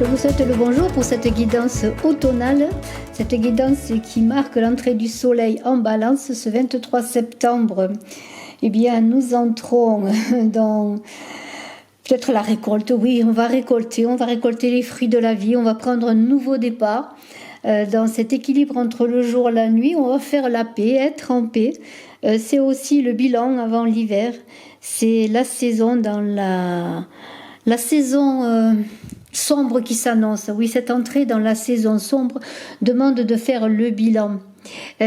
Je vous souhaite le bonjour pour cette guidance automnale, cette guidance qui marque l'entrée du soleil en balance ce 23 septembre. Eh bien, nous entrons dans peut-être la récolte. Oui, on va récolter les fruits de la vie, on va prendre un nouveau départ. Dans cet équilibre entre le jour et la nuit, on va faire la paix, être en paix. C'est aussi le bilan avant l'hiver. C'est la saison dans la saison sombre qui s'annonce. Oui, cette entrée dans la saison sombre demande de faire le bilan.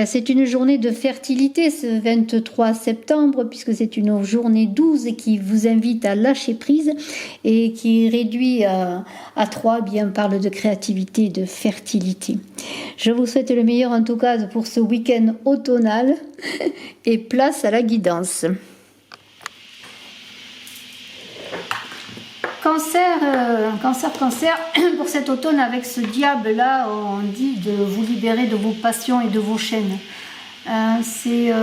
C'est une journée de fertilité ce 23 septembre puisque c'est une journée 12 qui vous invite à lâcher prise et qui réduit à 3, bien parle de créativité, de fertilité. Je vous souhaite le meilleur en tout cas pour ce week-end automnal et place à la guidance. Cancer, pour cet automne avec ce diable-là, on dit de vous libérer de vos passions et de vos chaînes. C'est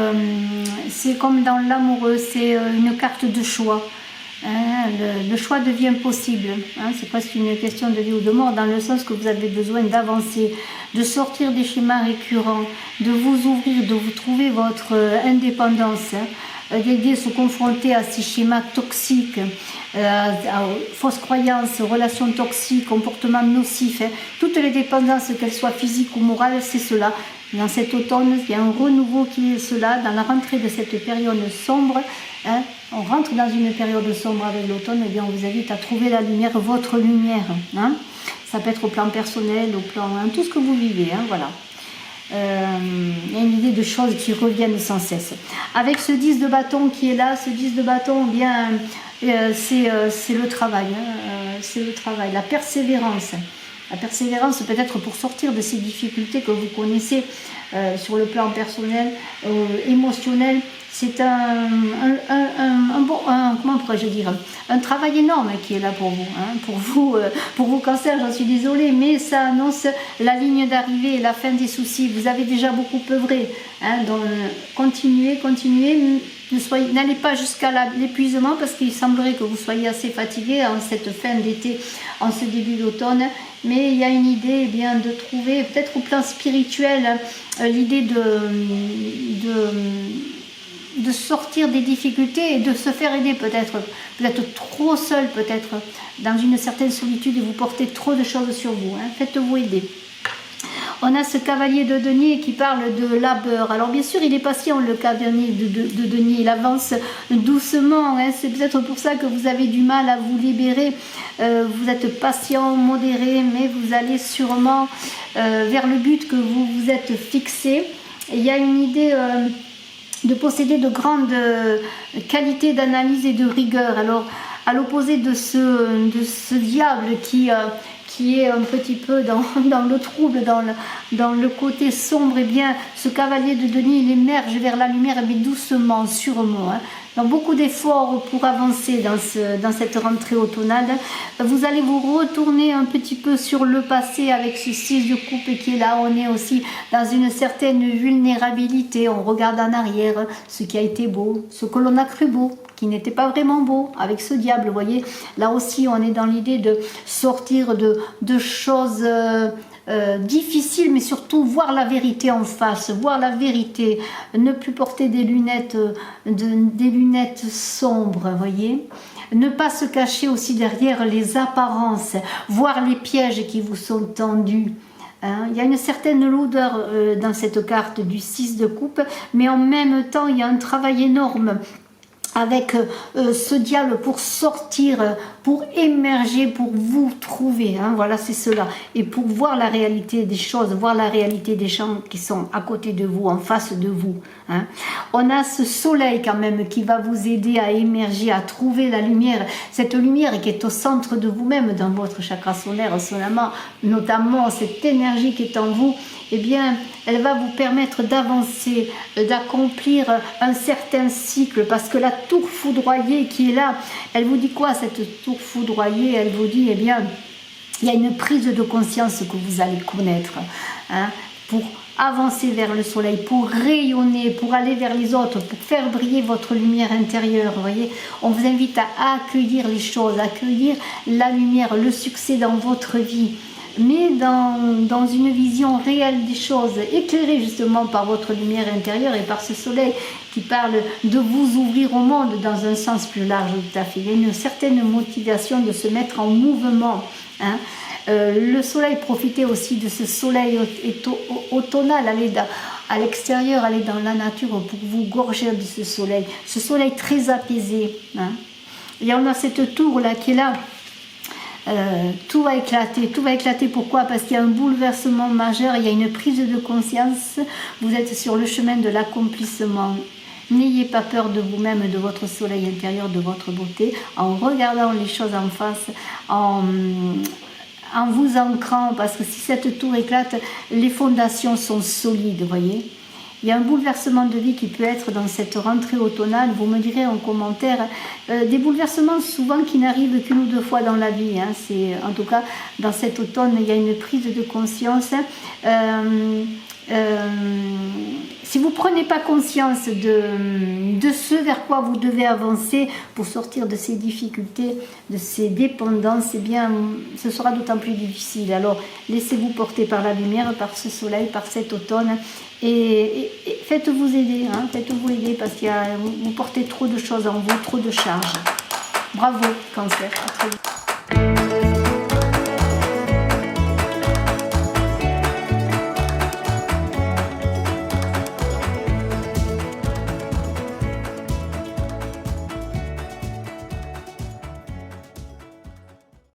comme dans l'amoureux, c'est une carte de choix. Le choix devient possible. C'est presque une question de vie ou de mort, dans le sens que vous avez besoin d'avancer, de sortir des schémas récurrents, de vous ouvrir, de vous trouver votre indépendance. D'aider se confronter à ces schémas toxiques, à fausses croyances, relations toxiques, comportements nocifs. Toutes les dépendances, qu'elles soient physiques ou morales, c'est cela. Dans cet automne, il y a un renouveau qui est cela. Dans la rentrée de cette période sombre, on rentre dans une période sombre avec l'automne, et bien on vous invite à trouver la lumière, votre lumière. Ça peut être au plan personnel, au plan, tout ce que vous vivez, voilà. Il y a une idée de choses qui reviennent sans cesse. Avec ce 10 de bâton qui est là, ce 10 de bâton, bien, c'est le travail, c'est le travail, la persévérance. La persévérance peut-être pour sortir de ces difficultés que vous connaissez sur le plan personnel, émotionnel. C'est comment pourrais-je dire, un travail énorme qui est là pour vous. Pour vous cancer, j'en suis désolée, mais ça annonce la ligne d'arrivée et la fin des soucis. Vous avez déjà beaucoup œuvré, donc continuez. N'allez pas jusqu'à l'épuisement parce qu'il semblerait que vous soyez assez fatigué en cette fin d'été, en ce début d'automne. Mais il y a une idée bien de trouver, peut-être au plan spirituel, l'idée de sortir des difficultés et de se faire aider peut-être. Vous êtes trop seul peut-être, dans une certaine solitude et vous portez trop de choses sur vous. Faites-vous aider. On a ce cavalier de denier qui parle de labeur. Alors bien sûr, il est patient, le cavalier de denier. Il avance doucement. C'est peut-être pour ça que vous avez du mal à vous libérer. Vous êtes patient, modéré, mais vous allez sûrement vers le but que vous vous êtes fixé. Et il y a une idée de posséder de grandes qualités d'analyse et de rigueur. Alors, à l'opposé de ce diable qui est un petit peu dans le trouble, dans le côté sombre, et bien ce cavalier de denier, il émerge vers la lumière, mais doucement, sûrement. Donc beaucoup d'efforts pour avancer dans cette rentrée automnale. Vous allez vous retourner un petit peu sur le passé avec ce 6 de coupe qui est là. On est aussi dans une certaine vulnérabilité. On regarde en arrière ce qui a été beau, ce que l'on a cru beau, qui n'était pas vraiment beau, avec ce diable, vous voyez. Là aussi, on est dans l'idée de sortir de choses difficiles, mais surtout voir la vérité en face, voir la vérité, ne plus porter des lunettes sombres, vous voyez. Ne pas se cacher aussi derrière les apparences, voir les pièges qui vous sont tendus. Il y a une certaine lourdeur dans cette carte du 6 de coupe, mais en même temps, il y a un travail énorme avec ce diable pour sortir, pour émerger, pour vous trouver. Voilà, c'est cela. Et pour voir la réalité des choses, voir la réalité des gens qui sont à côté de vous, en face de vous. On a ce soleil quand même qui va vous aider à émerger, à trouver la lumière. Cette lumière qui est au centre de vous-même, dans votre chakra solaire, notamment cette énergie qui est en vous, eh bien, elle va vous permettre d'avancer, d'accomplir un certain cycle, parce que la tour foudroyée qui est là, elle vous dit quoi cette tour foudroyée? Elle vous dit, eh bien, il y a une prise de conscience que vous allez connaître, pour avancer vers le soleil, pour rayonner, pour aller vers les autres, pour faire briller votre lumière intérieure. Vous voyez, on vous invite à accueillir les choses, à accueillir la lumière, le succès dans votre vie, mais dans une vision réelle des choses, éclairée justement par votre lumière intérieure et par ce soleil qui parle de vous ouvrir au monde dans un sens plus large tout à fait. Il y a une certaine motivation de se mettre en mouvement, hein. Le soleil, profitez aussi de ce soleil automnal, allez à l'extérieur, allez dans la nature pour vous gorger de ce soleil très apaisé, hein. Et on a cette tour là qui est là. Tout va éclater, pourquoi? Parce qu'il y a un bouleversement majeur, il y a une prise de conscience, vous êtes sur le chemin de l'accomplissement. N'ayez pas peur de vous-même, de votre soleil intérieur, de votre beauté, en regardant les choses en face, en vous ancrant, parce que si cette tour éclate, les fondations sont solides, vous voyez. Il y a un bouleversement de vie qui peut être dans cette rentrée automnale, vous me direz en commentaire, des bouleversements souvent qui n'arrivent qu'une ou deux fois dans la vie, hein. En tout cas, dans cet automne, il y a une prise de conscience. Si vous ne prenez pas conscience de ce vers quoi vous devez avancer pour sortir de ces difficultés, de ces dépendances, eh bien, ce sera d'autant plus difficile. Alors, laissez-vous porter par la lumière, par ce soleil, par cet automne, et faites-vous aider, hein, faites-vous aider parce que vous portez trop de choses en vous, trop de charges. Bravo, Cancer. À très vite.